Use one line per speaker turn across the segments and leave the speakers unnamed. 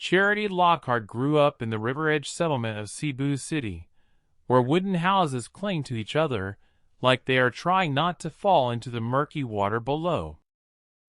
Charity Lockhart grew up in the river-edge settlement of Cebu City, where wooden houses cling to each other like they are trying not to fall into the murky water below.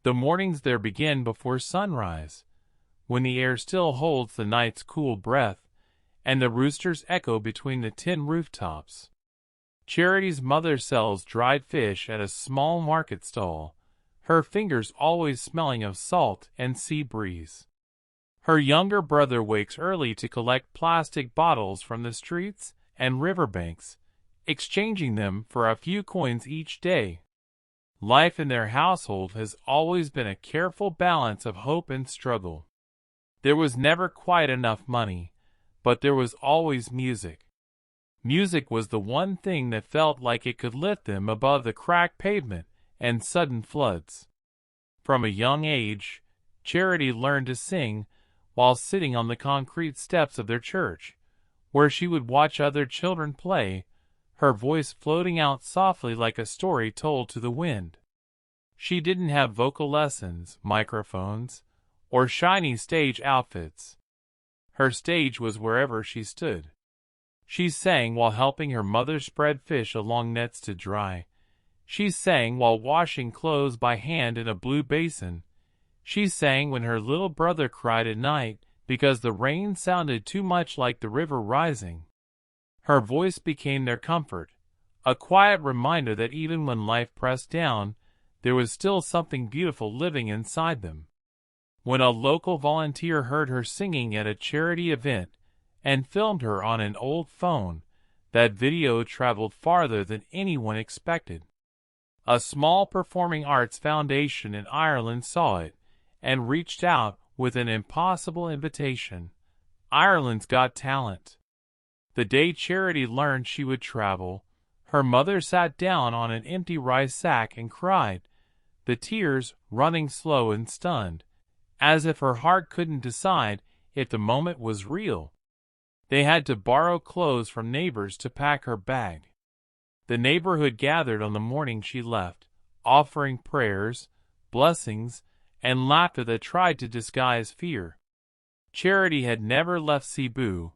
The mornings there begin before sunrise, when the air still holds the night's cool breath, and the roosters echo between the tin rooftops. Charity's mother sells dried fish at a small market stall, her fingers always smelling of salt and sea breeze. Her younger brother wakes early to collect plastic bottles from the streets and riverbanks, exchanging them for a few coins each day. Life in their household has always been a careful balance of hope and struggle. There was never quite enough money, but there was always music. Music was the one thing that felt like it could lift them above the cracked pavement and sudden floods. From a young age, Charity learned to sing while sitting on the concrete steps of their church, where she would watch other children play, her voice floating out softly like a story told to the wind. She didn't have vocal lessons, microphones, or shiny stage outfits. Her stage was wherever she stood. She sang while helping her mother spread fish along nets to dry. She sang while washing clothes by hand in a blue basin. She sang when her little brother cried at night because the rain sounded too much like the river rising. Her voice became their comfort, a quiet reminder that even when life pressed down, there was still something beautiful living inside them. When a local volunteer heard her singing at a charity event and filmed her on an old phone, that video traveled farther than anyone expected. A small performing arts foundation in Ireland saw it and reached out with an impossible invitation: Ireland's Got Talent. The day Charity learned she would travel, her mother sat down on an empty rice sack and cried, the tears running slow and stunned, as if her heart couldn't decide if the moment was real. They had to borrow clothes from neighbors to pack her bag. The neighborhood gathered on the morning she left, offering prayers, blessings, and laughter that tried to disguise fear. Charity had never left Cebu,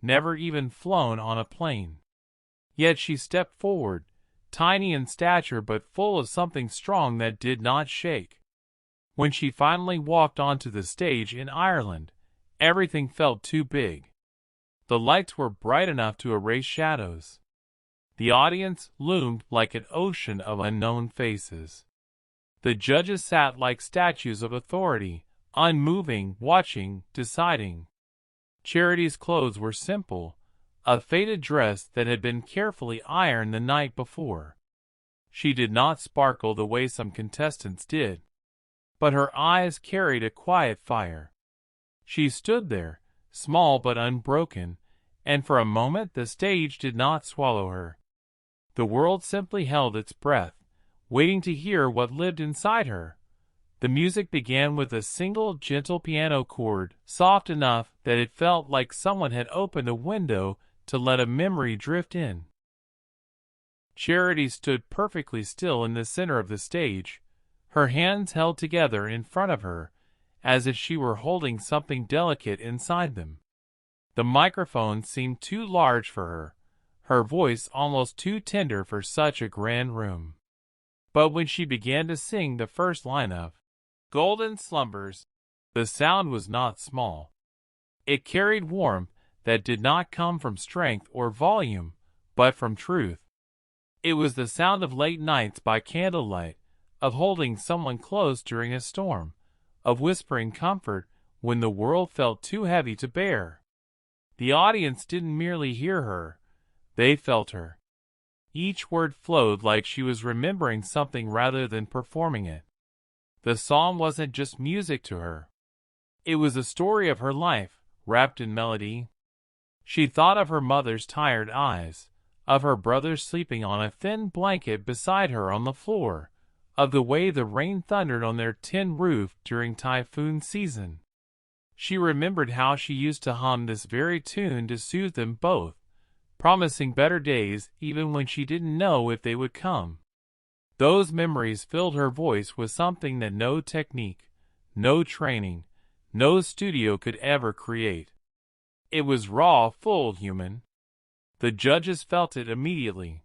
never even flown on a plane. Yet she stepped forward, tiny in stature but full of something strong that did not shake. When she finally walked onto the stage in Ireland, everything felt too big. The lights were bright enough to erase shadows. The audience loomed like an ocean of unknown faces. The judges sat like statues of authority, unmoving, watching, deciding. Charity's clothes were simple, a faded dress that had been carefully ironed the night before. She did not sparkle the way some contestants did, but her eyes carried a quiet fire. She stood there, small but unbroken, and for a moment the stage did not swallow her. The world simply held its breath, waiting to hear what lived inside her. The music began with a single gentle piano chord, soft enough that it felt like someone had opened a window to let a memory drift in. Charity stood perfectly still in the center of the stage, her hands held together in front of her, as if she were holding something delicate inside them. The microphone seemed too large for her voice almost too tender for such a grand room. But when she began to sing the first line of Golden Slumbers, the sound was not small. It carried warmth that did not come from strength or volume, but from truth. It was the sound of late nights by candlelight, of holding someone close during a storm, of whispering comfort when the world felt too heavy to bear. The audience didn't merely hear her, they felt her. Each word flowed like she was remembering something rather than performing it. The song wasn't just music to her. It was a story of her life, wrapped in melody. She thought of her mother's tired eyes, of her brother sleeping on a thin blanket beside her on the floor, of the way the rain thundered on their tin roof during typhoon season. She remembered how she used to hum this very tune to soothe them both, promising better days even when she didn't know if they would come. Those memories filled her voice with something that no technique, no training, no studio could ever create. It was raw, full human. The judges felt it immediately.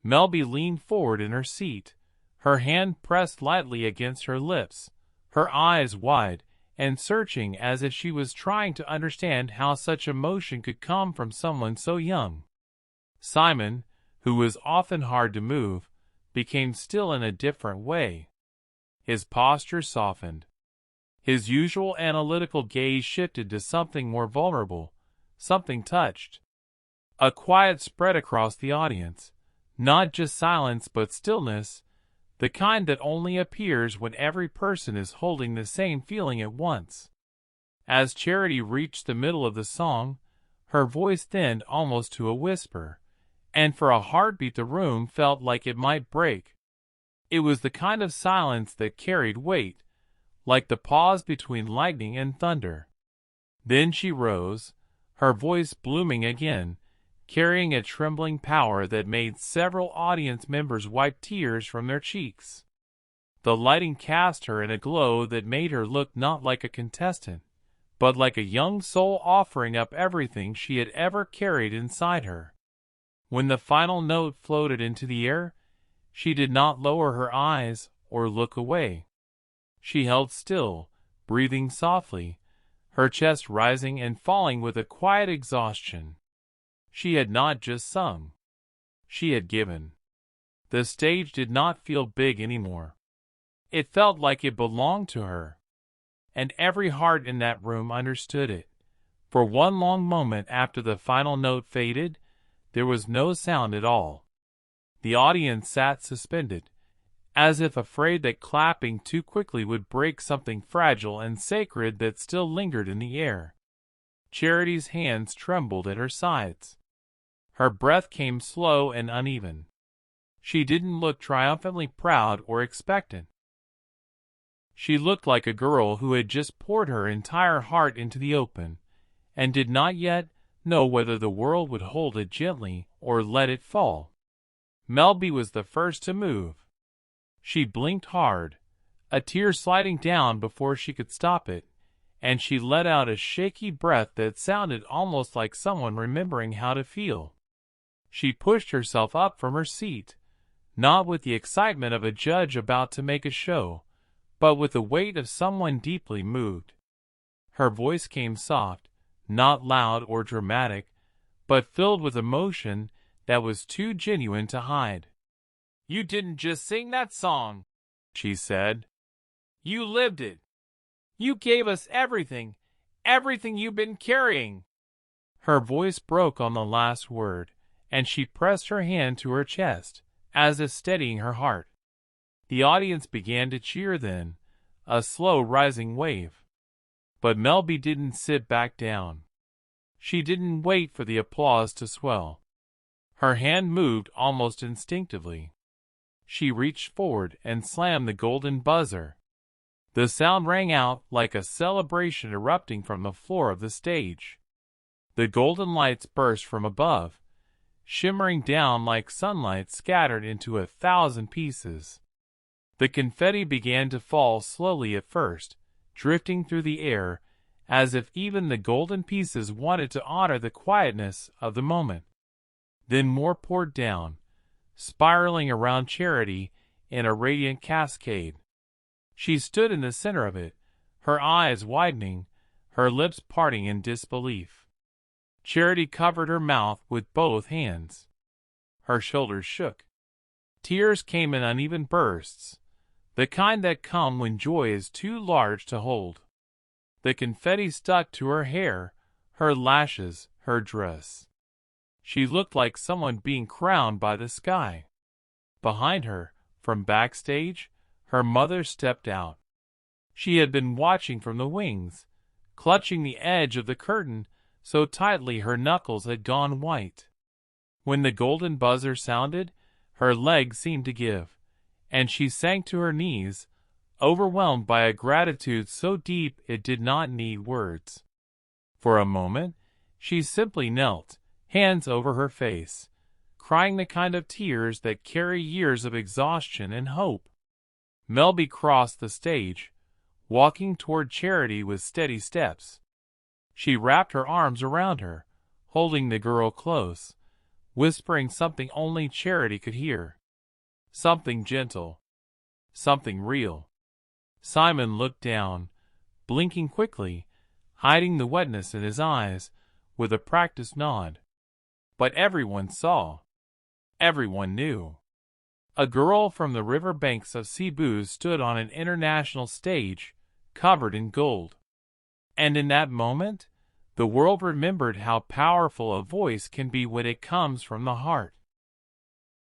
Mel B leaned forward in her seat, her hand pressed lightly against her lips, her eyes wide and searching as if she was trying to understand how such emotion could come from someone so young. Simon, who was often hard to move, became still in a different way. His posture softened. His usual analytical gaze shifted to something more vulnerable, something touched. A quiet spread across the audience, not just silence but stillness, the kind that only appears when every person is holding the same feeling at once. As Charity reached the middle of the song, her voice thinned almost to a whisper, and for a heartbeat the room felt like it might break. It was the kind of silence that carried weight, like the pause between lightning and thunder. Then she rose, her voice blooming again, carrying a trembling power that made several audience members wipe tears from their cheeks. The lighting cast her in a glow that made her look not like a contestant, but like a young soul offering up everything she had ever carried inside her. When the final note floated into the air, she did not lower her eyes or look away. She held still, breathing softly, her chest rising and falling with a quiet exhaustion. She had not just sung. She had given. The stage did not feel big anymore. It felt like it belonged to her. And every heart in that room understood it. For one long moment after the final note faded, there was no sound at all. The audience sat suspended, as if afraid that clapping too quickly would break something fragile and sacred that still lingered in the air. Charity's hands trembled at her sides. Her breath came slow and uneven. She didn't look triumphantly proud or expectant. She looked like a girl who had just poured her entire heart into the open, and did not yet know whether the world would hold it gently or let it fall. Mel B was the first to move. She blinked hard, a tear sliding down before she could stop it, and she let out a shaky breath that sounded almost like someone remembering how to feel. She pushed herself up from her seat, not with the excitement of a judge about to make a show, but with the weight of someone deeply moved. Her voice came soft, not loud or dramatic, but filled with emotion that was too genuine to hide. "You didn't just sing that song," she said. "You lived it. You gave us everything, everything you've been carrying." Her voice broke on the last word, and she pressed her hand to her chest, as if steadying her heart. The audience began to cheer then, a slow rising wave. But Mel B didn't sit back down. She didn't wait for the applause to swell. Her hand moved almost instinctively. She reached forward and slammed the golden buzzer. The sound rang out like a celebration erupting from the floor of the stage. The golden lights burst from above, shimmering down like sunlight scattered into 1,000 pieces. The confetti began to fall slowly at first, drifting through the air, as if even the golden pieces wanted to honor the quietness of the moment. Then more poured down, spiraling around Charity in a radiant cascade. She stood in the center of it, her eyes widening, her lips parting in disbelief. Charity covered her mouth with both hands. Her shoulders shook. Tears came in uneven bursts, the kind that come when joy is too large to hold. The confetti stuck to her hair, her lashes, her dress. She looked like someone being crowned by the sky. Behind her, from backstage, her mother stepped out. She had been watching from the wings, clutching the edge of the curtain so tightly her knuckles had gone white. When the golden buzzer sounded, her legs seemed to give, and she sank to her knees, overwhelmed by a gratitude so deep it did not need words. For a moment, she simply knelt, hands over her face, crying the kind of tears that carry years of exhaustion and hope. Mel B crossed the stage, walking toward Charity with steady steps. She wrapped her arms around her, holding the girl close, whispering something only Charity could hear. Something gentle. Something real. Simon looked down, blinking quickly, hiding the wetness in his eyes, with a practiced nod. But everyone saw. Everyone knew. A girl from the river banks of Cebu stood on an international stage, covered in gold. And in that moment, the world remembered how powerful a voice can be when it comes from the heart.